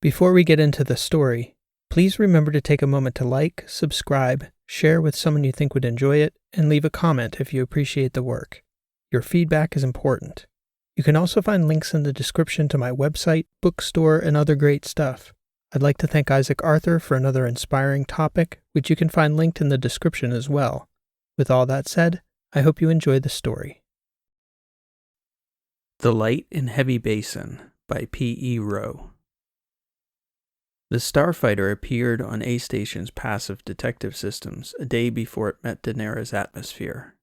Before we get into the story, please remember to take a moment to like, subscribe, share with someone you think would enjoy it, and leave a comment if you appreciate the work. Your feedback is important. You can also find links in the description to my website, bookstore, and other great stuff. I'd like to thank Isaac Arthur for another inspiring topic, which you can find linked in the description as well. With all that said, I hope you enjoy the story. The Light in Heavy Basin by P.E. Rowe. The Starfighter appeared on A Station's passive detective systems a day before it met Daenerys' atmosphere.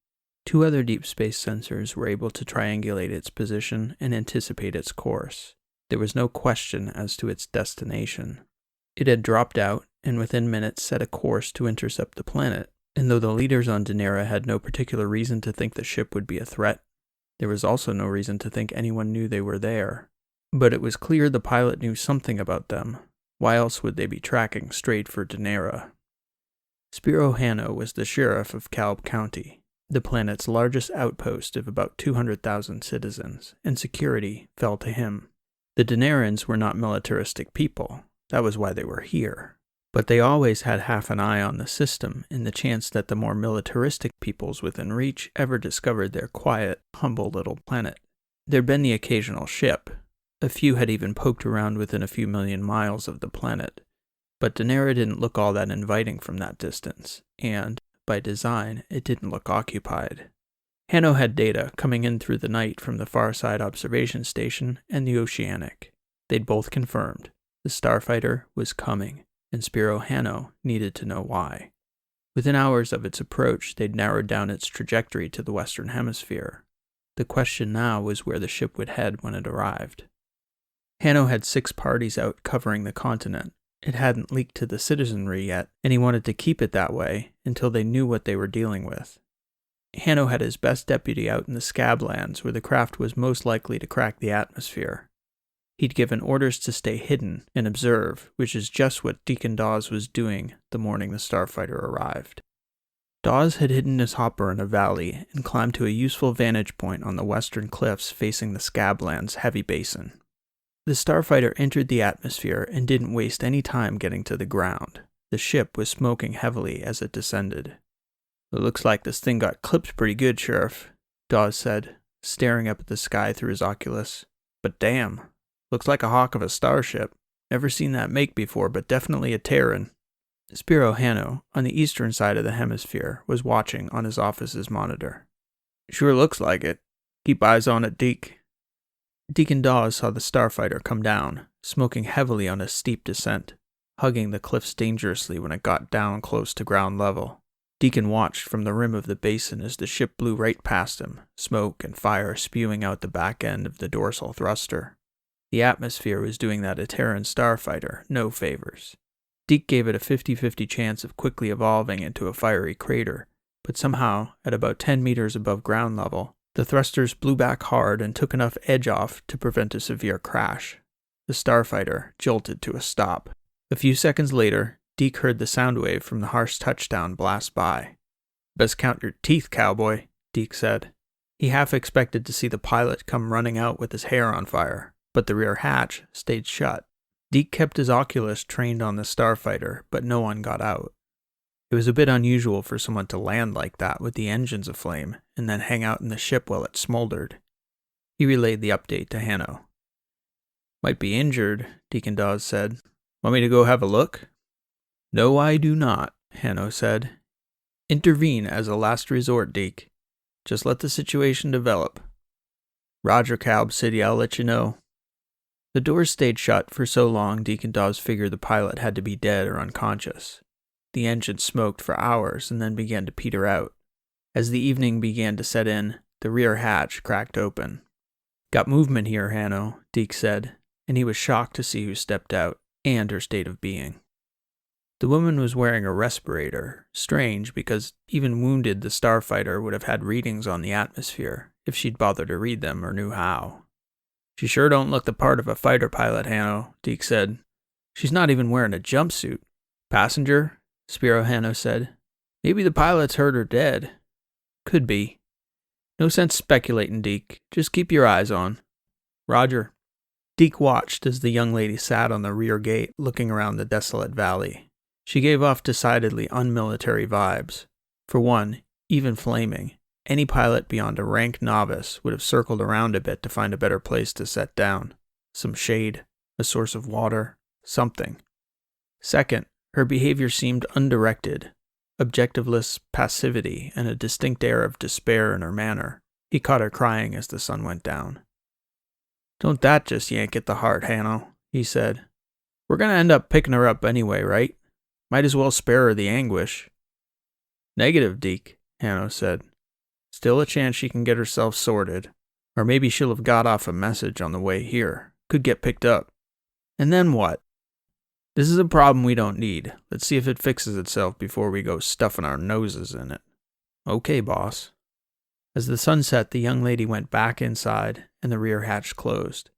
Two other deep space sensors were able to triangulate its position and anticipate its course. There was no question as to its destination. It had dropped out and within minutes set a course to intercept the planet, and though the leaders on Daenerys had no particular reason to think the ship would be a threat, there was also no reason to think anyone knew they were there. But it was clear the pilot knew something about them. Why else would they be tracking straight for Daenerys? Spiro Hanno was the sheriff of Kalb County, the planet's largest outpost of about 200,000 citizens, and security fell to him. The Daenarians were not militaristic people. That was why they were here. But they always had half an eye on the system in the chance that the more militaristic peoples within reach ever discovered their quiet, humble little planet. There'd been the occasional ship. A few had even poked around within a few million miles of the planet. But Daenerys didn't look all that inviting from that distance, and, by design, it didn't look occupied. Hanno had data coming in through the night from the Far Side Observation Station and the Oceanic. They'd both confirmed. The Starfighter was coming, and Spiro Hanno needed to know why. Within hours of its approach, they'd narrowed down its trajectory to the Western Hemisphere. The question now was where the ship would head when it arrived. Hanno had 6 parties out covering the continent. It hadn't leaked to the citizenry yet, and he wanted to keep it that way until they knew what they were dealing with. Hanno had his best deputy out in the Scablands, where the craft was most likely to crack the atmosphere. He'd given orders to stay hidden and observe, which is just what Deacon Dawes was doing the morning the Starfighter arrived. Dawes had hidden his hopper in a valley and climbed to a useful vantage point on the western cliffs facing the Scablands' heavy basin. The Starfighter entered the atmosphere and didn't waste any time getting to the ground. The ship was smoking heavily as it descended. "It looks like this thing got clipped pretty good, Sheriff," Dawes said, staring up at the sky through his oculus. "But damn, looks like a hawk of a starship. Never seen that make before, but definitely a Terran." Spiro Hanno, on the eastern side of the hemisphere, was watching on his office's monitor. "Sure looks like it. Keep eyes on it, Deke." Deacon Dawes saw the Starfighter come down, smoking heavily on a steep descent, hugging the cliffs dangerously when it got down close to ground level. Deacon watched from the rim of the basin as the ship blew right past him, smoke and fire spewing out the back end of the dorsal thruster. The atmosphere was doing that Terran Starfighter no favors. Deke gave it a 50-50 chance of quickly evolving into a fiery crater, but somehow, at about 10 meters above ground level, the thrusters blew back hard and took enough edge off to prevent a severe crash. The Starfighter jolted to a stop. A few seconds later, Deke heard the sound wave from the harsh touchdown blast by. "Best count your teeth, cowboy," Deke said. He half expected to see the pilot come running out with his hair on fire, but the rear hatch stayed shut. Deke kept his oculus trained on the Starfighter, but no one got out. It was a bit unusual for someone to land like that with the engines aflame, and then hang out in the ship while it smoldered. He relayed the update to Hanno. "Might be injured," Deacon Dawes said. "Want me to go have a look?" "No, I do not," Hanno said. "Intervene as a last resort, Deke. Just let the situation develop." "Roger, Kalb City, I'll let you know." The doors stayed shut for so long Deacon Dawes figured the pilot had to be dead or unconscious. The engine smoked for hours and then began to peter out. As the evening began to set in, the rear hatch cracked open. "Got movement here, Hanno," Deke said, and he was shocked to see who stepped out, and her state of being. The woman was wearing a respirator, strange because even wounded the Starfighter would have had readings on the atmosphere, if she'd bothered to read them or knew how. "She sure don't look the part of a fighter pilot, Hanno," Deke said. "She's not even wearing a jumpsuit." "Passenger?" Spiro Hanno said. "Maybe the pilot's hurt or dead." "Could be. No sense speculating, Deke. Just keep your eyes on." "Roger." Deke watched as the young lady sat on the rear gate looking around the desolate valley. She gave off decidedly unmilitary vibes. For one, even flaming, any pilot beyond a rank novice would have circled around a bit to find a better place to set down. Some shade, a source of water, something. Second, her behavior seemed undirected, objectiveless passivity and a distinct air of despair in her manner. He caught her crying as the sun went down. "Don't that just yank at the heart, Hanno?" he said. "We're going to end up picking her up anyway, right? Might as well spare her the anguish." "Negative, Deke," Hanno said. "Still a chance she can get herself sorted. Or maybe she'll have got off a message on the way here. Could get picked up. And then what? This is a problem we don't need. Let's see if it fixes itself before we go stuffing our noses in it." "Okay, boss." As the sun set, the young lady went back inside, and the rear hatch closed.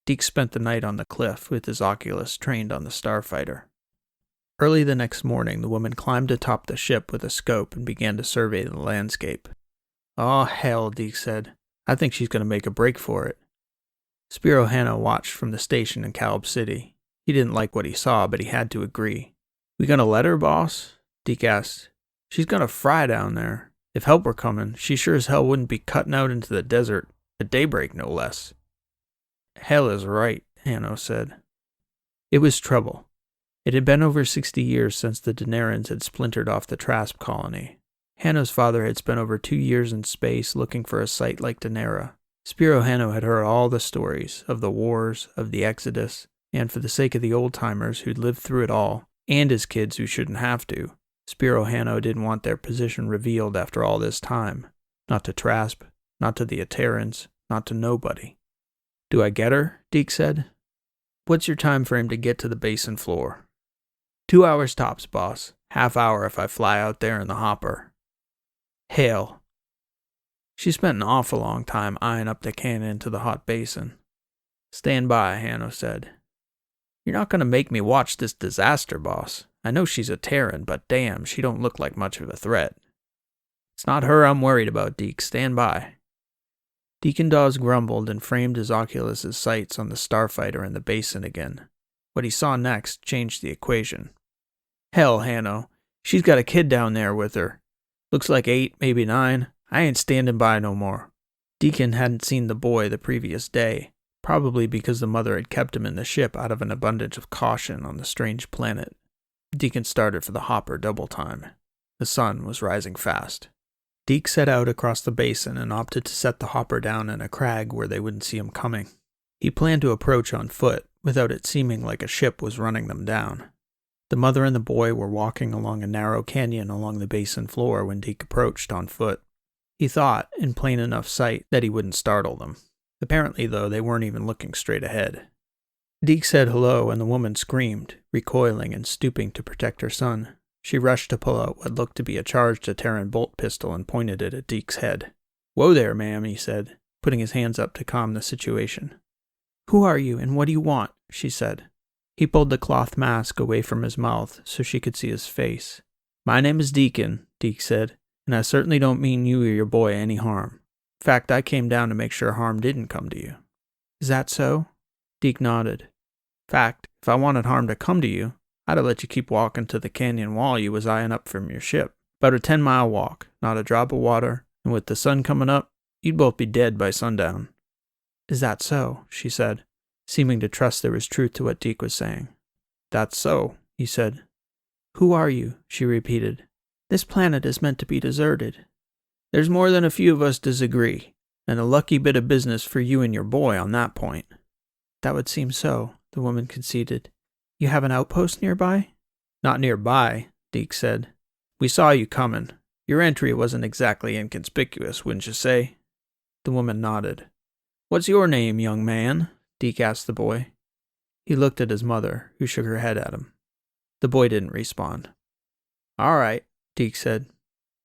Deke spent the night on the cliff with his Oculus trained on the starfighter. Early the next morning, the woman climbed atop the ship with a scope and began to survey the landscape. "Oh, hell," Deke said. "I think she's going to make a break for it." Spiro Hanno watched from the station in Calb City. He didn't like what he saw, but he had to agree. "We gonna let her, boss?" Deke asked. "She's gonna fry down there. If help were coming, she sure as hell wouldn't be cutting out into the desert, at daybreak no less." "Hell is right," Hanno said. It was trouble. It had been over 60 years since the Denarans had splintered off the Trasp colony. Hanno's father had spent over 2 years in space looking for a site like Denara. Spiro Hanno had heard all the stories of the wars, of the Exodus, and for the sake of the old-timers who'd lived through it all, and his kids who shouldn't have to, Spiro Hanno didn't want their position revealed after all this time. Not to Trasp, not to the Aterans, not to nobody. "Do I get her?" Deke said. "What's your time frame to get to the Basin floor?" 2 hours tops, boss. Half hour if I fly out there in the hopper." "Hell." She spent an awful long time eyeing up the canyon to the hot basin. "Stand by," Hanno said. "You're not going to make me watch this disaster, boss. I know she's a Terran, but damn, she don't look like much of a threat." "It's not her I'm worried about, Deke. Stand by." Deacon Dawes grumbled and framed his Oculus's sights on the starfighter and the Basin again. What he saw next changed the equation. "Hell, Hanno. She's got a kid down there with her. Looks like 8, maybe 9. I ain't standing by no more." Deacon hadn't seen the boy the previous day, probably because the mother had kept him in the ship out of an abundance of caution on the strange planet. Deacon started for the hopper double time. The sun was rising fast. Deke set out across the basin and opted to set the hopper down in a crag where they wouldn't see him coming. He planned to approach on foot, without it seeming like a ship was running them down. The mother and the boy were walking along a narrow canyon along the basin floor when Deke approached on foot. He thought, in plain enough sight, that he wouldn't startle them. Apparently, though, they weren't even looking straight ahead. Deke said hello, and the woman screamed, recoiling and stooping to protect her son. She rushed to pull out what looked to be a charged Terran bolt pistol and pointed it at Deke's head. "Whoa there, ma'am," he said, putting his hands up to calm the situation. "Who are you, and what do you want?" she said. He pulled the cloth mask away from his mouth so she could see his face. "My name is Deacon," Deke said, "and I certainly don't mean you or your boy any harm. In fact, I came down to make sure harm didn't come to you." "Is that so?" Deke nodded. "In fact, if I wanted harm to come to you, I'd have let you keep walking to the canyon wall you was eyeing up from your ship. About a 10-mile walk, not a drop of water, and with the sun coming up, you'd both be dead by sundown." "Is that so?" she said, seeming to trust there was truth to what Deke was saying. "That's so," he said. "Who are you?" she repeated. "This planet is meant to be deserted." "There's more than a few of us disagree, and a lucky bit of business for you and your boy on that point." "That would seem so," the woman conceded. "You have an outpost nearby?" "Not nearby," Deke said. "We saw you coming. Your entry wasn't exactly inconspicuous, wouldn't you say?" The woman nodded. "What's your name, young man?" Deke asked the boy. He looked at his mother, who shook her head at him. The boy didn't respond. "All right," Deke said.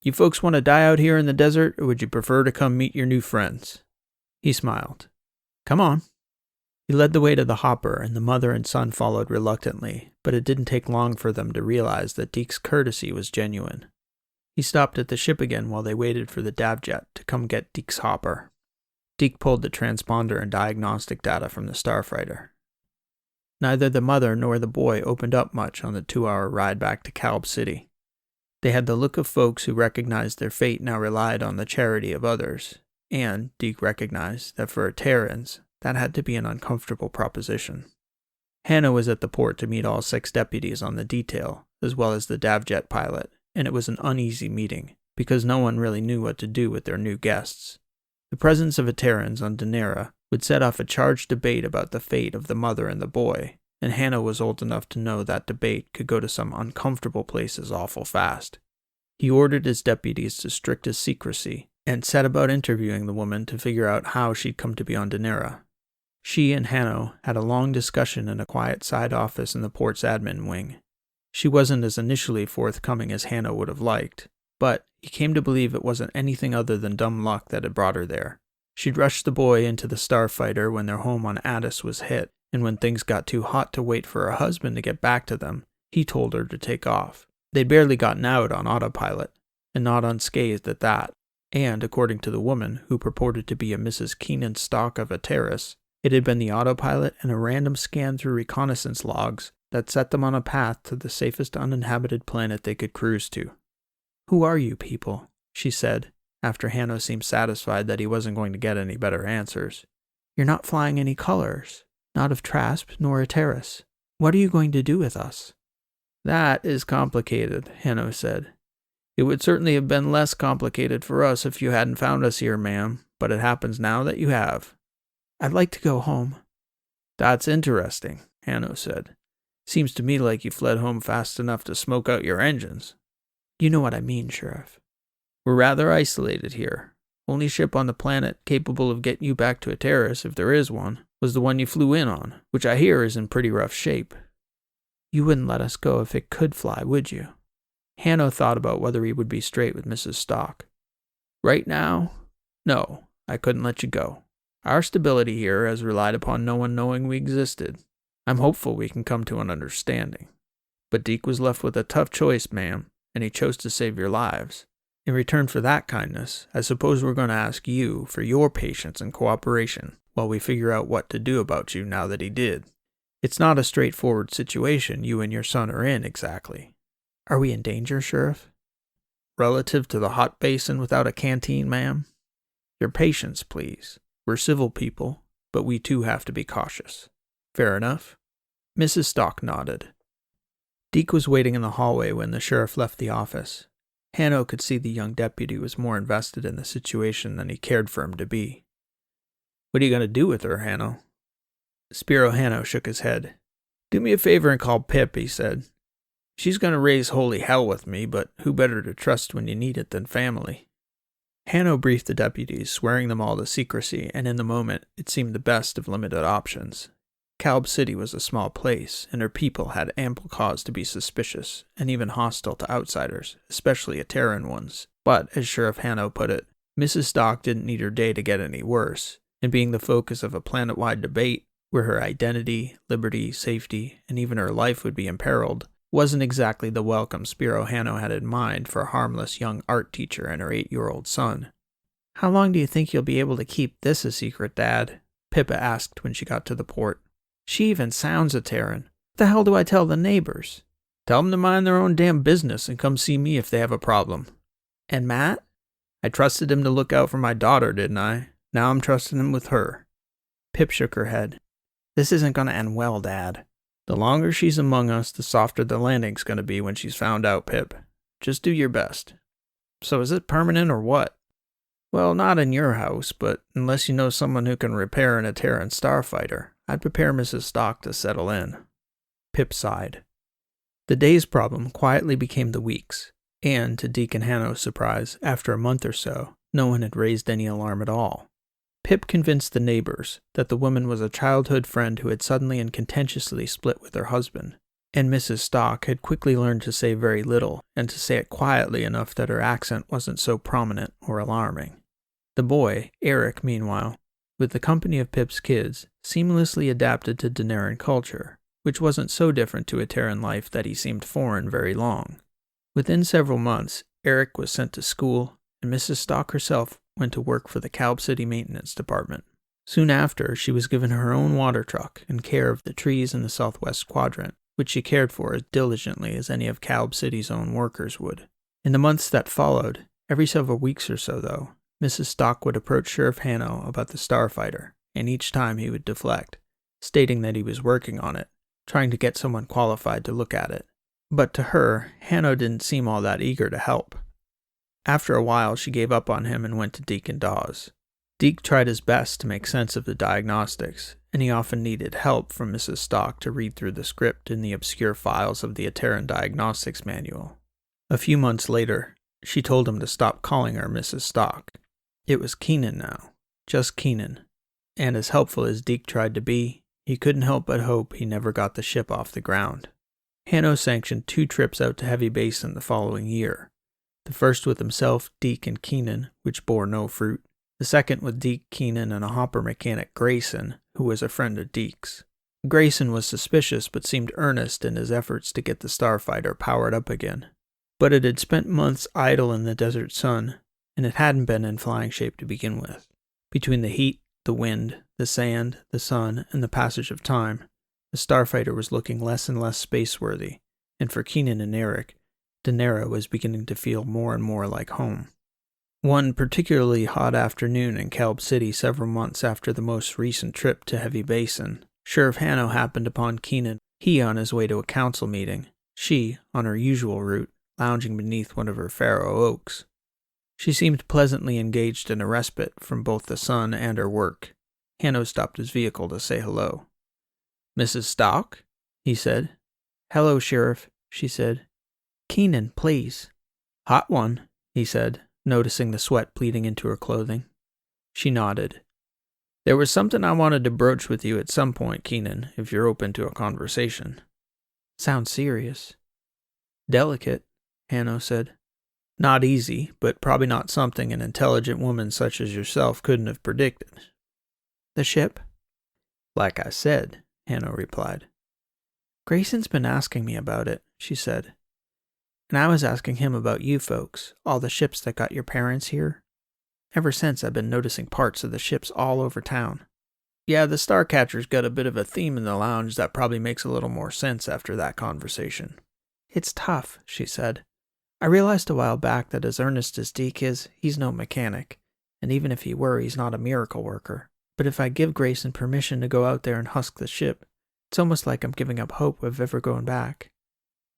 "You folks want to die out here in the desert, or would you prefer to come meet your new friends?" He smiled. "Come on." He led the way to the hopper, and the mother and son followed reluctantly, but it didn't take long for them to realize that Deke's courtesy was genuine. He stopped at the ship again while they waited for the Davjet to come get Deke's hopper. Deke pulled the transponder and diagnostic data from the starfighter. Neither the mother nor the boy opened up much on the 2-hour ride back to Calb City. They had the look of folks who recognized their fate now relied on the charity of others, and Deke recognized that for Terrans, that had to be an uncomfortable proposition. Hannah was at the port to meet all 6 deputies on the detail, as well as the Davjet pilot, and it was an uneasy meeting, because no one really knew what to do with their new guests. The presence of Terrans on Danera would set off a charged debate about the fate of the mother and the boy, and Hannah was old enough to know that debate could go to some uncomfortable places awful fast. He ordered his deputies to strictest secrecy, and set about interviewing the woman to figure out how she'd come to be on Danera. She and Hannah had a long discussion in a quiet side office in the port's admin wing. She wasn't as initially forthcoming as Hannah would have liked, but he came to believe it wasn't anything other than dumb luck that had brought her there. She'd rushed the boy into the starfighter when their home on Addis was hit, and when things got too hot to wait for her husband to get back to them, he told her to take off. They'd barely gotten out on autopilot, and not unscathed at that, and according to the woman, who purported to be a Mrs. Keenan Stock of a terrace, it had been the autopilot and a random scan through reconnaissance logs that set them on a path to the safest uninhabited planet they could cruise to. "Who are you people?" she said, after Hannah seemed satisfied that he wasn't going to get any better answers. "You're not flying any colors, not of Trasp nor a terrace. What are you going to do with us?" "That is complicated," Hannah said. "It would certainly have been less complicated for us if you hadn't found us here, ma'am, but it happens now that you have." "I'd like to go home." "That's interesting," Hannah said. "Seems to me like you fled home fast enough to smoke out your engines." "You know what I mean, Sheriff." "We're rather isolated here. Only ship on the planet capable of getting you back to a terrace, if there is one, was the one you flew in on, which I hear is in pretty rough shape." "You wouldn't let us go if it could fly, would you?" Hannah thought about whether he would be straight with Mrs. Stock. "Right now, no, I couldn't let you go. Our stability here has relied upon no one knowing we existed. I'm hopeful we can come to an understanding. But Deke was left with a tough choice, ma'am, and he chose to save your lives. In return for that kindness, I suppose we're going to ask you for your patience and cooperation while we figure out what to do about you now that he did. It's not a straightforward situation you and your son are in, exactly." "Are we in danger, Sheriff?" "Relative to the hot basin without a canteen, ma'am? Your patience, please. We're civil people, but we too have to be cautious. Fair enough?" Mrs. Stock nodded. Deke was waiting in the hallway when the sheriff left the office. Hannah could see the young deputy was more invested in the situation than he cared for him to be. "What are you going to do with her, Hannah?" Spiro Hannah shook his head. "Do me a favor and call Pip," he said. "She's going to raise holy hell with me, but who better to trust when you need it than family?" Hannah briefed the deputies, swearing them all to secrecy, and in the moment, it seemed the best of limited options. Calb City was a small place, and her people had ample cause to be suspicious, and even hostile to outsiders, especially Terran ones. But, as Sheriff Hannah put it, Mrs. Stock didn't need her day to get any worse, and being the focus of a planet-wide debate, where her identity, liberty, safety, and even her life would be imperiled, wasn't exactly the welcome Spiro Hannah had in mind for a harmless young art teacher and her 8-year-old son. "How long do you think you'll be able to keep this a secret, Dad?" Pippa asked when she got to the port. "She even sounds a Terran. What the hell do I tell the neighbors?" "Tell them to mind their own damn business and come see me if they have a problem." "And Matt?" "I trusted him to look out for my daughter, didn't I? Now I'm trusting him with her." Pip shook her head. "This isn't going to end well, Dad." "The longer she's among us, the softer the landing's going to be when she's found out, Pip. Just do your best." "So is it permanent or what?" "Well, not in your house, but unless you know someone who can repair an Terran starfighter, I'd prepare Mrs. Stock to settle in." Pip sighed. The day's problem quietly became the week's, and, to Deacon Hannah's surprise, after a month or so, no one had raised any alarm at all. Pip convinced the neighbors that the woman was a childhood friend who had suddenly and contentiously split with her husband, and Mrs. Stock had quickly learned to say very little, and to say it quietly enough that her accent wasn't so prominent or alarming. The boy, Eric, meanwhile, with the company of Pip's kids, seamlessly adapted to Daneran culture, which wasn't so different to a Terran life that he seemed foreign very long. Within several months, Eric was sent to school, and Mrs. Stock herself went to work for the Calb City Maintenance Department. Soon after, she was given her own water truck and care of the trees in the southwest quadrant, which she cared for as diligently as any of Calb City's own workers would. In the months that followed, every several weeks or so though, Mrs. Stock would approach Sheriff Hanno about the Starfighter, and each time he would deflect, stating that he was working on it, trying to get someone qualified to look at it. But to her, Hanno didn't seem all that eager to help. After a while, she gave up on him and went to Deacon Dawes. Deke tried his best to make sense of the diagnostics, and he often needed help from Mrs. Stock to read through the script in the obscure files of the Ateran Diagnostics Manual. A few months later, she told him to stop calling her Mrs. Stock. It was Keenan now, just Keenan, and as helpful as Deke tried to be, he couldn't help but hope he never got the ship off the ground. Hanno sanctioned 2 trips out to Heavy Basin the following year, the first with himself, Deke, and Keenan, which bore no fruit. The second with Deke, Keenan, and a hopper mechanic, Grayson, who was a friend of Deke's. Grayson was suspicious but seemed earnest in his efforts to get the Starfighter powered up again. But it had spent months idle in the desert sun, and it hadn't been in flying shape to begin with. Between the heat, the wind, the sand, the sun, and the passage of time, the Starfighter was looking less and less space-worthy, and for Keenan and Eric, Daenerys was beginning to feel more and more like home. One particularly hot afternoon in Calb City several months after the most recent trip to Heavy Basin, Sheriff Hanno happened upon Keenan, he on his way to a council meeting, she, on her usual route, lounging beneath one of her Pharaoh oaks. She seemed pleasantly engaged in a respite from both the sun and her work. Hanno stopped his vehicle to say hello. "Mrs. Stock?" he said. "Hello, Sheriff," she said. "Keenan, please." "Hot one," he said, noticing the sweat bleeding into her clothing. She nodded. "There was something I wanted to broach with you at some point, Keenan, if you're open to a conversation." "Sounds serious." "Delicate," Hanno said. "Not easy, but probably not something an intelligent woman such as yourself couldn't have predicted." "The ship?" "Like I said," Hanno replied. "Grayson's been asking me about it," she said. "And I was asking him about you folks, all the ships that got your parents here. Ever since I've been noticing parts of the ships all over town." "Yeah, the Starcatcher's got a bit of a theme in the lounge that probably makes a little more sense after that conversation." "It's tough," she said. "I realized a while back that as earnest as Deke is, he's no mechanic, and even if he were, he's not a miracle worker. But if I give Grayson permission to go out there and husk the ship, it's almost like I'm giving up hope of ever going back.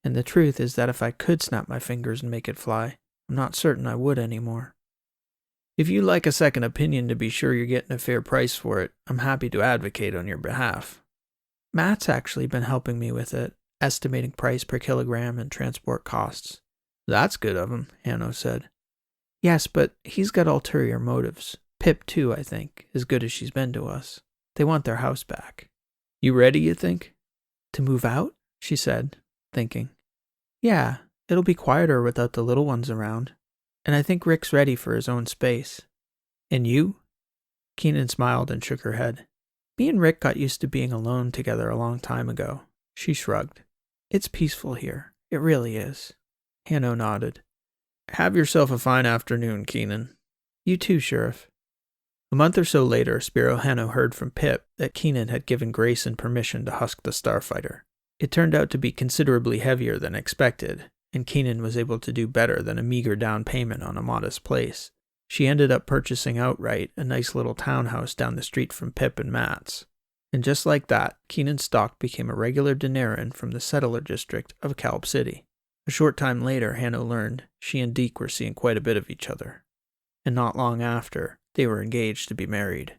And the truth is that if I could snap my fingers and make it fly, I'm not certain I would anymore." "If you'd like a second opinion to be sure you're getting a fair price for it, I'm happy to advocate on your behalf." "Matt's actually been helping me with it, estimating price per kilogram and transport costs." "That's good of him," Hanno said. "Yes, but he's got ulterior motives. Pip, too, I think, as good as she's been to us. They want their house back." "You ready, you think?" "To move out?" she said, thinking. "Yeah, it'll be quieter without the little ones around. And I think Rick's ready for his own space." "And you?" Keenan smiled and shook her head. "Me and Rick got used to being alone together a long time ago." She shrugged. "It's peaceful here. It really is." Hanno nodded. "Have yourself a fine afternoon, Keenan." "You too, Sheriff." A month or so later, Spiro Hanno heard from Pip that Keenan had given Grayson permission to husk the Starfighter. It turned out to be considerably heavier than expected, and Keenan was able to do better than a meager down payment on a modest place. She ended up purchasing outright a nice little townhouse down the street from Pip and Matt's. And just like that, Keenan Stock became a regular Daenerys from the settler district of Calb City. A short time later, Hanno learned she and Deke were seeing quite a bit of each other. And not long after, they were engaged to be married.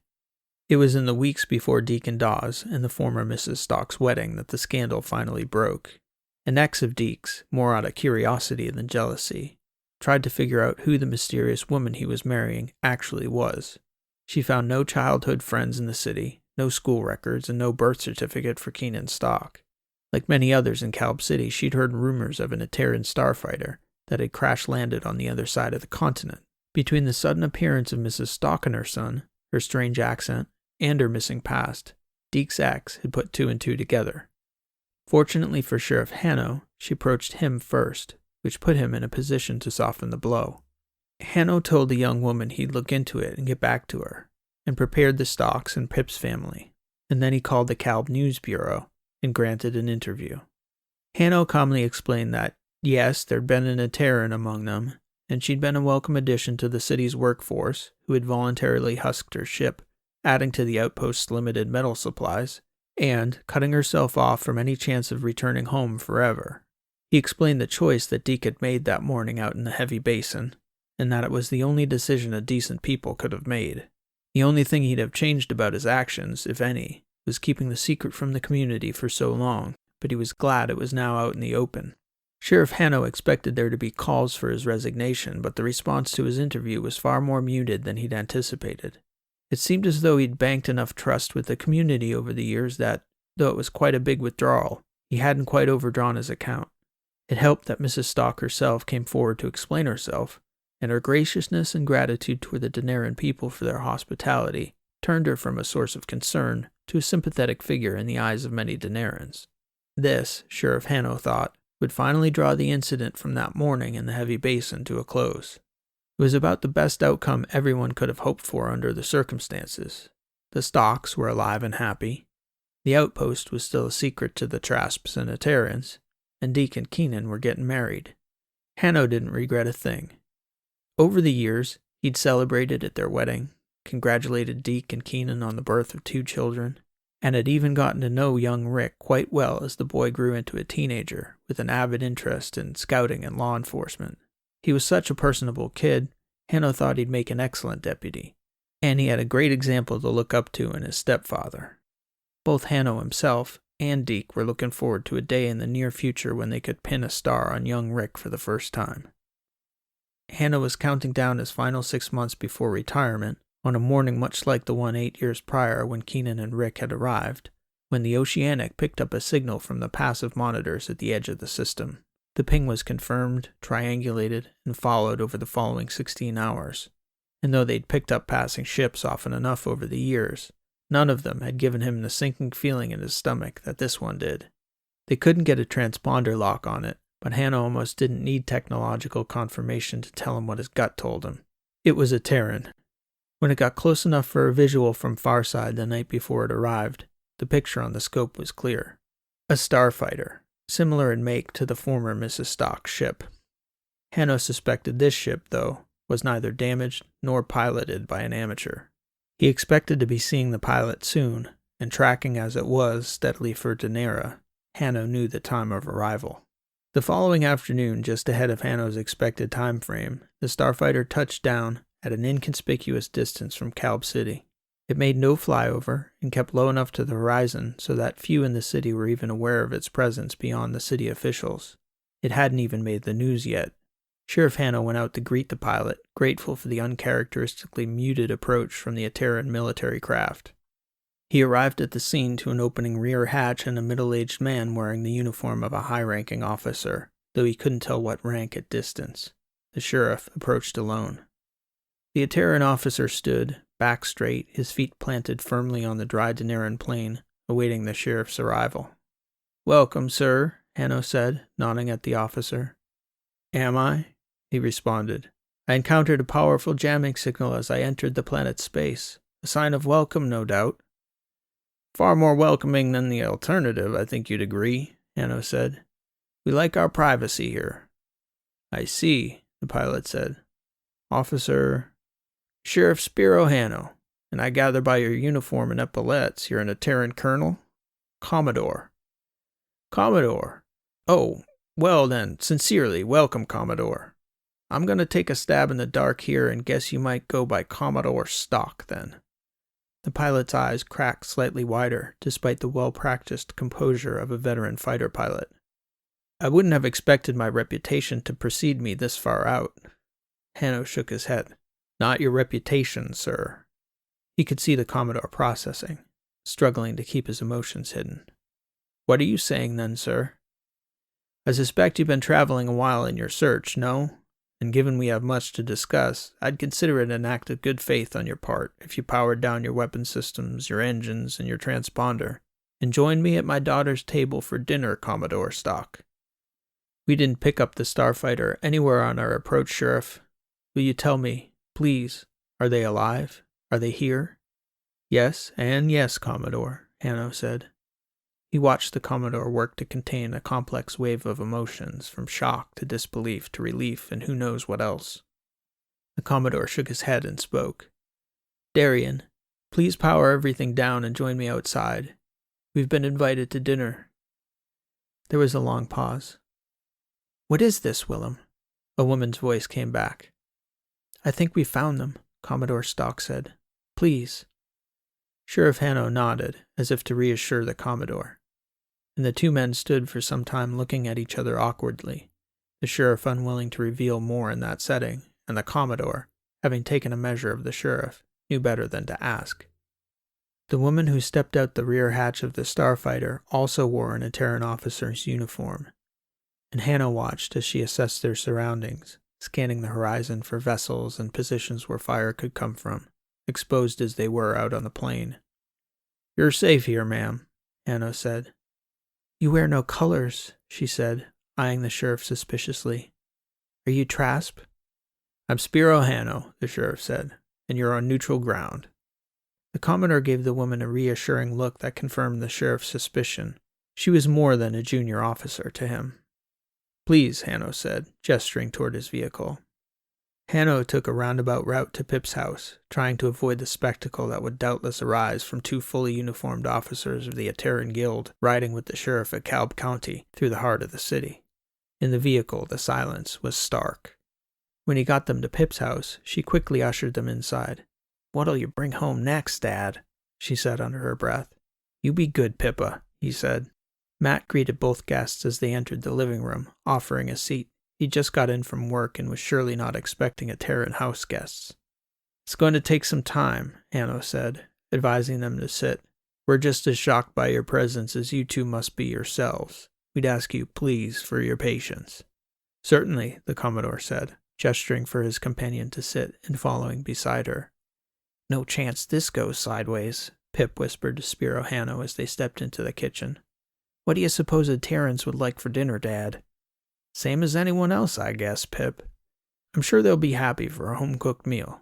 It was in the weeks before Deacon Dawes and the former Mrs. Stock's wedding that the scandal finally broke. An ex of Deke's, more out of curiosity than jealousy, tried to figure out who the mysterious woman he was marrying actually was. She found no childhood friends in the city, no school records, and no birth certificate for Keenan Stock. Like many others in Calb City, she'd heard rumors of an Ateran starfighter that had crash-landed on the other side of the continent. Between the sudden appearance of Mrs. Stock and her son, her strange accent, and her missing past, Deke's ex had put 2 and 2 together. Fortunately for Sheriff Hanno, she approached him first, which put him in a position to soften the blow. Hanno told the young woman he'd look into it and get back to her, and prepared the stocks and Pip's family, and then he called the Kalb News Bureau and granted an interview. Hanno calmly explained that, yes, there'd been an Ateran among them, and she'd been a welcome addition to the city's workforce, who had voluntarily husked her ship, adding to the outpost's limited metal supplies, and cutting herself off from any chance of returning home forever. He explained the choice that Deke had made that morning out in the heavy basin, and that it was the only decision a decent people could have made. The only thing he'd have changed about his actions, if any, was keeping the secret from the community for so long, but he was glad it was now out in the open. Sheriff Hanno expected there to be calls for his resignation, but the response to his interview was far more muted than he'd anticipated. It seemed as though he'd banked enough trust with the community over the years that, though it was quite a big withdrawal, he hadn't quite overdrawn his account. It helped that Mrs. Stock herself came forward to explain herself, and her graciousness and gratitude toward the Daeneryn people for their hospitality turned her from a source of concern to a sympathetic figure in the eyes of many Daeneryns. This, Sheriff Hanno thought, would finally draw the incident from that morning in the heavy basin to a close. It was about the best outcome everyone could have hoped for under the circumstances. The Stocks were alive and happy. The outpost was still a secret to the Trasps and Aterans, and Deke and Keenan were getting married. Hanno didn't regret a thing. Over the years, he'd celebrated at their wedding, congratulated Deke and Keenan on the birth of 2 children, and had even gotten to know young Rick quite well as the boy grew into a teenager with an avid interest in scouting and law enforcement. He was such a personable kid, Hanno thought he'd make an excellent deputy, and he had a great example to look up to in his stepfather. Both Hanno himself and Deke were looking forward to a day in the near future when they could pin a star on young Rick for the first time. Hanno was counting down his final 6 months before retirement, on a morning much like the one 8 years prior when Keenan and Rick had arrived, when the Oceanic picked up a signal from the passive monitors at the edge of the system. The ping was confirmed, triangulated, and followed over the following 16 hours, and though they'd picked up passing ships often enough over the years, none of them had given him the sinking feeling in his stomach that this one did. They couldn't get a transponder lock on it, but Hanno almost didn't need technological confirmation to tell him what his gut told him. It was a Terran. When it got close enough for a visual from Farside the night before it arrived, the picture on the scope was clear. A starfighter, similar in make to the former Mrs. Stock's ship. Hanno suspected this ship, though, was neither damaged nor piloted by an amateur. He expected to be seeing the pilot soon, and tracking as it was steadily for Daenerys, Hanno knew the time of arrival. The following afternoon, just ahead of Hanno's expected time frame, the starfighter touched down at an inconspicuous distance from Kalb City. It made no flyover and kept low enough to the horizon so that few in the city were even aware of its presence beyond the city officials. It hadn't even made the news yet. Sheriff Hanno went out to greet the pilot, grateful for the uncharacteristically muted approach from the Ateran military craft. He arrived at the scene to an opening rear hatch and a middle-aged man wearing the uniform of a high-ranking officer, though he couldn't tell what rank at distance. The sheriff approached alone. The Ateran officer stood, back straight, his feet planted firmly on the dry Daeneryn plain, awaiting the sheriff's arrival. "Welcome, sir," Hanno said, nodding at the officer. "Am I?" he responded. "I encountered a powerful jamming signal as I entered the planet's space. A sign of welcome, no doubt." "Far more welcoming than the alternative, I think you'd agree," Hanno said. "We like our privacy here." "I see," the pilot said. "Officer..." "Sheriff Spiro Hanno, and I gather by your uniform and epaulettes you're an Ateran colonel?" "Commodore." "Commodore? Oh, well then, sincerely, welcome, Commodore. I'm going to take a stab in the dark here and guess you might go by Commodore Stock, then." The pilot's eyes cracked slightly wider, despite the well-practiced composure of a veteran fighter pilot. "I wouldn't have expected my reputation to precede me this far out." Hanno shook his head. "Not your reputation, sir." He could see the Commodore processing, struggling to keep his emotions hidden. "What are you saying then, sir?" "I suspect you've been traveling a while in your search, no? And given we have much to discuss, I'd consider it an act of good faith on your part if you powered down your weapon systems, your engines, and your transponder, and joined me at my daughter's table for dinner, Commodore Stock." "We didn't pick up the starfighter anywhere on our approach, Sheriff. Will you tell me, please, are they alive? Are they here? Yes, and yes, Commodore, Hanno said. He watched the Commodore work to contain a complex wave of emotions, from shock to disbelief to relief and who knows what else. The Commodore shook his head and spoke. Darien, please power everything down and join me outside. We've been invited to dinner. There was a long pause. What is this, Willem? A woman's voice came back. I think we found them, Commodore Stock said. Please. Sheriff Hanno nodded, as if to reassure the Commodore, and the two men stood for some time looking at each other awkwardly, the sheriff unwilling to reveal more in that setting, and the Commodore, having taken a measure of the sheriff, knew better than to ask. The woman who stepped out the rear hatch of the Starfighter also wore an Terran officer's uniform, and Hanno watched as she assessed their surroundings, scanning the horizon for vessels and positions where fire could come from, exposed as they were out on the plain. You're safe here, ma'am, Hanno said. You wear no colors, she said, eyeing the sheriff suspiciously. Are you Trasp? I'm Spiro Hanno, the sheriff said, and you're on neutral ground. The Commodore gave the woman a reassuring look that confirmed the sheriff's suspicion. She was more than a junior officer to him. Please, Hanno said, gesturing toward his vehicle. Hanno took a roundabout route to Pip's house, trying to avoid the spectacle that would doubtless arise from two fully uniformed officers of the Terran Guild riding with the sheriff of Calb County through the heart of the city. In the vehicle, the silence was stark. When he got them to Pip's house, she quickly ushered them inside. What'll you bring home next, Dad? She said under her breath. You be good, Pippa, he said. Matt greeted both guests as they entered the living room, offering a seat. He'd just got in from work and was surely not expecting a Terran house guests. It's going to take some time, Hanno said, advising them to sit. We're just as shocked by your presence as you two must be yourselves. We'd ask you, please, for your patience. Certainly, the Commodore said, gesturing for his companion to sit and following beside her. No chance this goes sideways, Pip whispered to Spiro Hanno as they stepped into the kitchen. What do you suppose the Terrans would like for dinner, Dad? Same as anyone else, I guess, Pip. I'm sure they'll be happy for a home-cooked meal.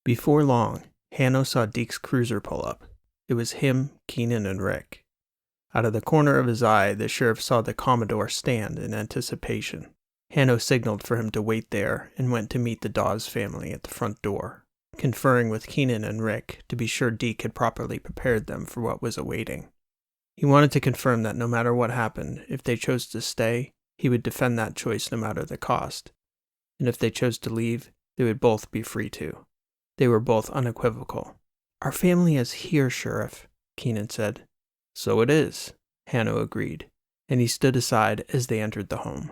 Before long, Hanno saw Deke's cruiser pull up. It was him, Keenan, and Rick. Out of the corner of his eye, the sheriff saw the Commodore stand in anticipation. Hanno signaled for him to wait there and went to meet the Dawes family at the front door, conferring with Keenan and Rick to be sure Deke had properly prepared them for what was awaiting. He wanted to confirm that no matter what happened, if they chose to stay, he would defend that choice no matter the cost. And if they chose to leave, they would both be free to. They were both unequivocal. Our family is here, Sheriff, Keenan said. So it is, Hanno agreed, and he stood aside as they entered the home.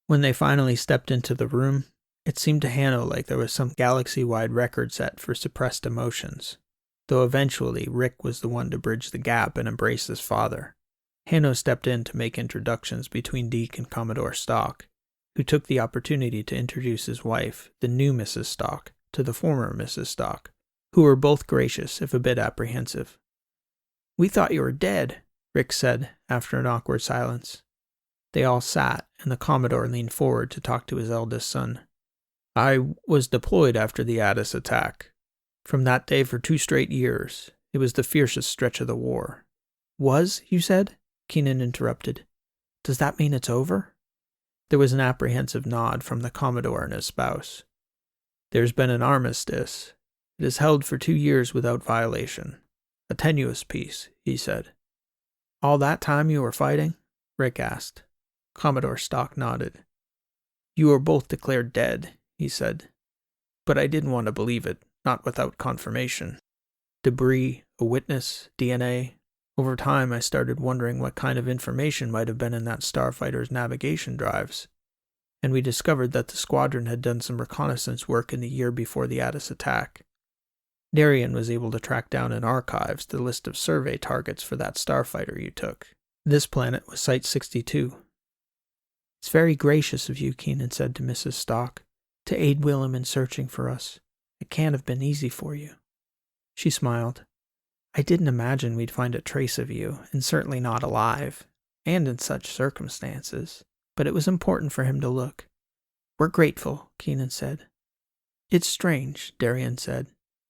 When they finally stepped into the room, it seemed to Hanno like there was some galaxy-wide record set for suppressed emotions, though eventually Rick was the one to bridge the gap and embrace his father. Hanno stepped in to make introductions between Deke and Commodore Stock, who took the opportunity to introduce his wife, the new Mrs. Stock, to the former Mrs. Stock, who were both gracious if a bit apprehensive. We thought you were dead, Rick said after an awkward silence. They all sat, and the Commodore leaned forward to talk to his eldest son. I was deployed after the Addis attack. From that day for 2 straight years. It was the fiercest stretch of the war. Was, you said? Keenan interrupted. Does that mean it's over? There was an apprehensive nod from the Commodore and his spouse. There's been an armistice. It is held for 2 years without violation. A tenuous peace, he said. All that time you were fighting? Rick asked. Commodore Stock nodded. You were both declared dead, he said. But I didn't want to believe it, not without confirmation. Debris, a witness, DNA. Over time, I started wondering what kind of information might have been in that starfighter's navigation drives, and we discovered that the squadron had done some reconnaissance work in the year before the Addis attack. Darien was able to track down in archives the list of survey targets for that starfighter you took. This planet was Site 62. It's very gracious of you, Keenan said to Mrs. Stock, to aid Willem in searching for us. It can't have been easy for you. She smiled. I didn't imagine we'd find a trace of you, and certainly not alive, and in such circumstances, but it was important for him to look. We're grateful, Keenan said. It's strange, Darien said.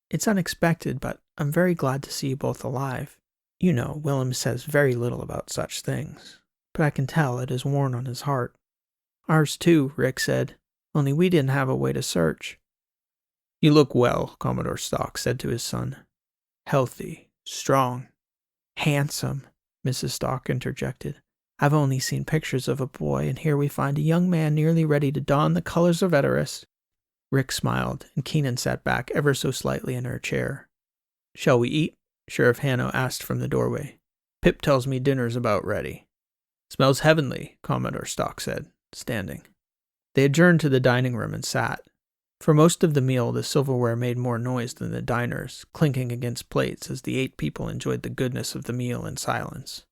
It's unexpected, but I'm very glad to see you both alive. You know, Willem says very little about such things, but I can tell it is worn on his heart. Ours too, Rick said, only we didn't have a way to search. You look well, Commodore Stock said to his son. Healthy, strong, handsome, Mrs. Stock interjected. I've only seen pictures of a boy, and here we find a young man nearly ready to don the colors of Edoras. Rick smiled, and Keenan sat back ever so slightly in her chair. Shall we eat? Sheriff Hanno asked from the doorway. Pip tells me dinner's about ready. Smells heavenly, Commodore Stock said, standing. They adjourned to the dining room and sat. For most of the meal, the silverware made more noise than the diners, clinking against plates as the 8 people enjoyed the goodness of the meal in silence.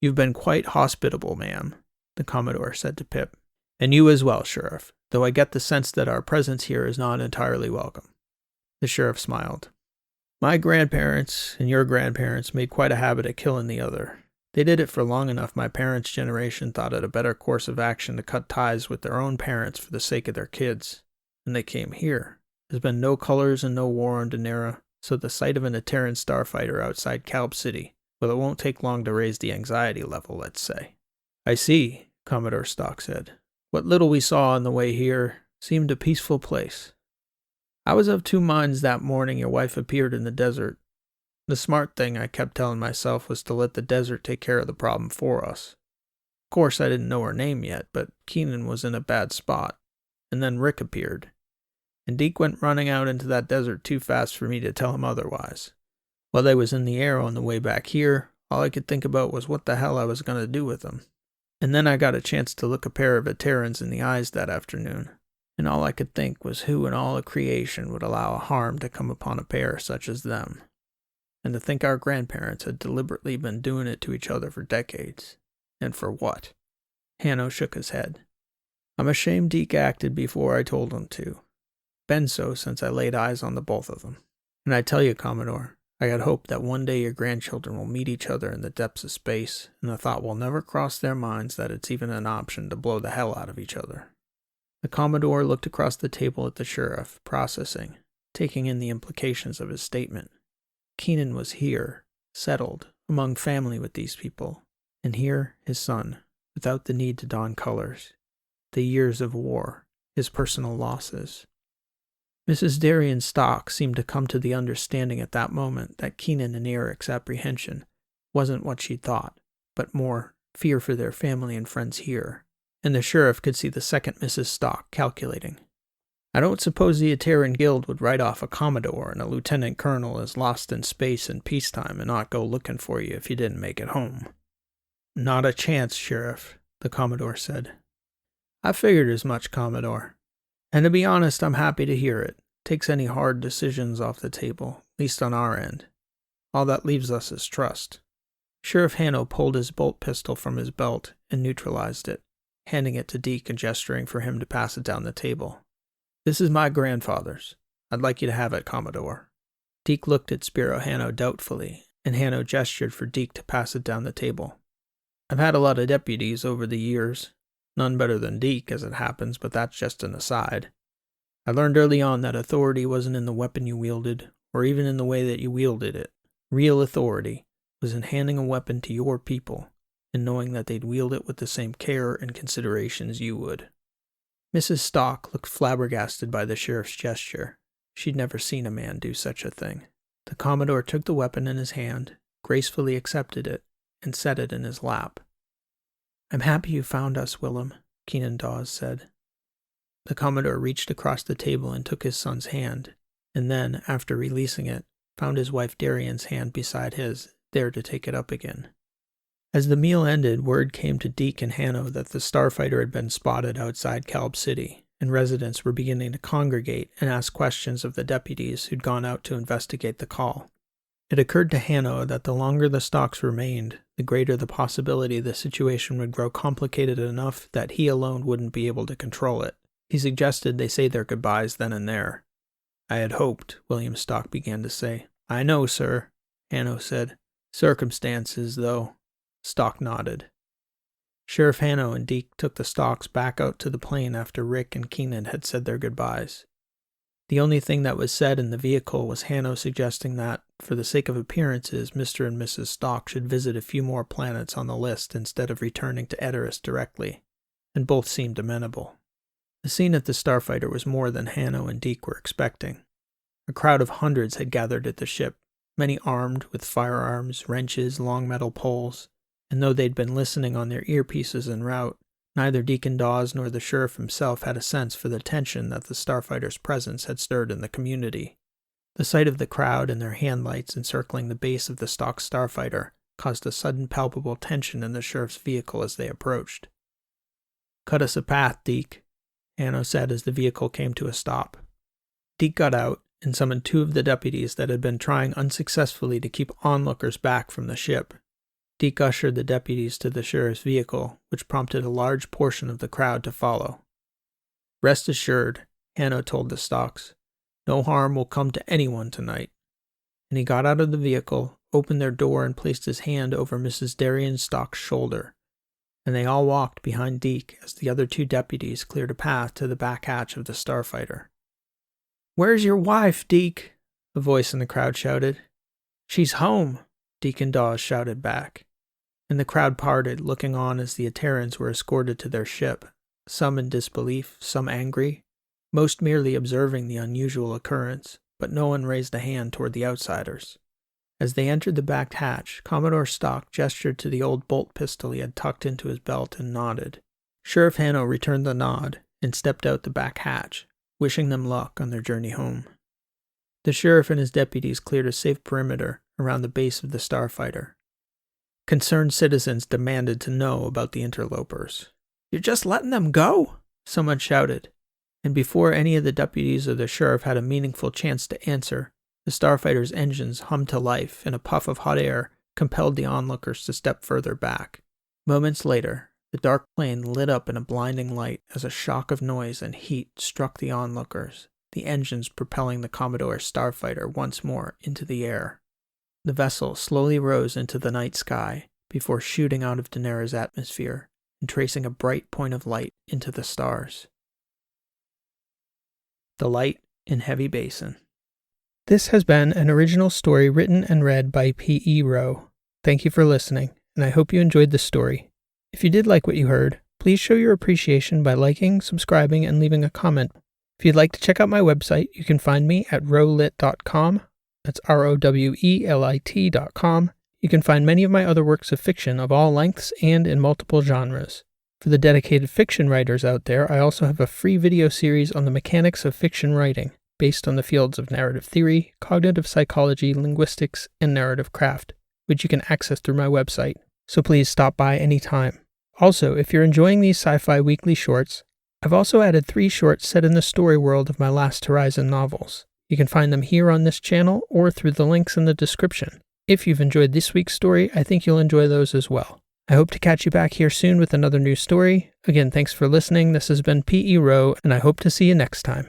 You've been quite hospitable, ma'am, the Commodore said to Pip. And you as well, Sheriff, though I get the sense that our presence here is not entirely welcome. The Sheriff smiled. My grandparents and your grandparents made quite a habit of killing the other. They did it for long enough my parents' generation thought it a better course of action to cut ties with their own parents for the sake of their kids. And they came here. There's been no colors and no war on Danera, so the sight of an Ateran starfighter outside Calb City, well, it won't take long to raise the anxiety level, let's say. I see, Commodore Stock said. What little we saw on the way here seemed a peaceful place. I was of 2 minds that morning your wife appeared in the desert. The smart thing, I kept telling myself, was to let the desert take care of the problem for us. Of course, I didn't know her name yet, but Keenan was in a bad spot. And then Rick appeared. And Deke went running out into that desert too fast for me to tell him otherwise. While they was in the air on the way back here, all I could think about was what the hell I was going to do with them. And then I got a chance to look a pair of Aterans in the eyes that afternoon, and all I could think was who in all of creation would allow a harm to come upon a pair such as them. And to think our grandparents had deliberately been doing it to each other for decades. And for what? Hanno shook his head. I'm ashamed Deke acted before I told him to. Been so since I laid eyes on the both of them. And I tell you, Commodore, I had hoped that one day your grandchildren will meet each other in the depths of space, and the thought will never cross their minds that it's even an option to blow the hell out of each other. The Commodore looked across the table at the Sheriff, processing, taking in the implications of his statement. Keenan was here, settled, among family with these people, and here his son, without the need to don colors. The years of war, his personal losses. Mrs. Darien Stock seemed to come to the understanding at that moment that Keenan and Eric's apprehension wasn't what she thought, but more fear for their family and friends here, and the Sheriff could see the second Mrs. Stock calculating. I don't suppose the Ateran Guild would write off a Commodore and a Lieutenant Colonel as lost in space in peacetime and not go looking for you if you didn't make it home. Not a chance, Sheriff, the Commodore said. I figured as much, Commodore. And to be honest, I'm happy to hear it. Takes any hard decisions off the table, at least on our end. All that leaves us is trust. Sheriff Hanno pulled his bolt pistol from his belt and neutralized it, handing it to Deke and gesturing for him to pass it down the table. This is my grandfather's. I'd like you to have it, Commodore. Deke looked at Spiro Hanno doubtfully, and Hanno gestured for Deke to pass it down the table. I've had a lot of deputies over the years. None better than Deke, as it happens, but that's just an aside. I learned early on that authority wasn't in the weapon you wielded, or even in the way that you wielded it. Real authority was in handing a weapon to your people, and knowing that they'd wield it with the same care and consideration as you would. Mrs. Stock looked flabbergasted by the Sheriff's gesture. She'd never seen a man do such a thing. The Commodore took the weapon in his hand, gracefully accepted it, and set it in his lap. I'm happy you found us, Willem, Keenan Dawes said. The Commodore reached across the table and took his son's hand, and then, after releasing it, found his wife Darien's hand beside his, there to take it up again. As the meal ended, word came to Deke and Hanno that the starfighter had been spotted outside Calb City, and residents were beginning to congregate and ask questions of the deputies who'd gone out to investigate the call. It occurred to Hanno that the longer the Stocks remained, the greater the possibility the situation would grow complicated enough that he alone wouldn't be able to control it. He suggested they say their goodbyes then and there. I had hoped, William Stock began to say. I know, sir, Hanno said. Circumstances, though. Stock nodded. Sheriff Hanno and Deke took the Stocks back out to the plane after Rick and Keenan had said their goodbyes. The only thing that was said in the vehicle was Hanno suggesting that, for the sake of appearances, Mr. and Mrs. Stock should visit a few more planets on the list instead of returning to Edoras directly, and both seemed amenable. The scene at the Starfighter was more than Hanno and Deke were expecting. A crowd of hundreds had gathered at the ship, many armed with firearms, wrenches, long metal poles, and though they'd been listening on their earpieces en route, neither Deacon Dawes nor the sheriff himself had a sense for the tension that the Starfighter's presence had stirred in the community. The sight of the crowd and their handlights encircling the base of the Stock Starfighter caused a sudden palpable tension in the sheriff's vehicle as they approached. "Cut us a path, Deke," Hanno said as the vehicle came to a stop. Deke got out and summoned 2 of the deputies that had been trying unsuccessfully to keep onlookers back from the ship. Deke ushered the deputies to the sheriff's vehicle, which prompted a large portion of the crowd to follow. "Rest assured," Hanno told the Stocks, "no harm will come to anyone tonight." And he got out of the vehicle, opened their door, and placed his hand over Mrs. Darian Stock's shoulder, and they all walked behind Deke as the other 2 deputies cleared a path to the back hatch of the Starfighter. "Where's your wife, Deke?" a voice in the crowd shouted. "She's home," Deacon Dawes shouted back. And the crowd parted, looking on as the Aterans were escorted to their ship, some in disbelief, some angry, most merely observing the unusual occurrence, but no one raised a hand toward the outsiders. As they entered the back hatch, Commodore Stock gestured to the old bolt pistol he had tucked into his belt and nodded. Sheriff Hanno returned the nod and stepped out the back hatch, wishing them luck on their journey home. The sheriff and his deputies cleared a safe perimeter around the base of the Starfighter. Concerned citizens demanded to know about the interlopers. "You're just letting them go?" someone shouted, and before any of the deputies or the sheriff had a meaningful chance to answer, the Starfighter's engines hummed to life, and a puff of hot air compelled the onlookers to step further back. Moments later, the dark plane lit up in a blinding light as a shock of noise and heat struck the onlookers, the engines propelling the Commodore's Starfighter once more into the air. The vessel slowly rose into the night sky before shooting out of Daenerys' atmosphere and tracing a bright point of light into the stars. The Light in Heavy Basin. This has been an original story written and read by P.E. Rowe. Thank you for listening, and I hope you enjoyed the story. If you did like what you heard, please show your appreciation by liking, subscribing, and leaving a comment. If you'd like to check out my website, you can find me at rowlit.com. That's ROWELIT.com. You can find many of my other works of fiction of all lengths and in multiple genres. For the dedicated fiction writers out there, I also have a free video series on the mechanics of fiction writing, based on the fields of narrative theory, cognitive psychology, linguistics, and narrative craft, which you can access through my website. So please stop by anytime. Also, if you're enjoying these sci-fi weekly shorts, I've also added 3 shorts set in the story world of my Last Horizon novels. You can find them here on this channel or through the links in the description. If you've enjoyed this week's story, I think you'll enjoy those as well. I hope to catch you back here soon with another new story. Again, thanks for listening. This has been P.E. Rowe, and I hope to see you next time.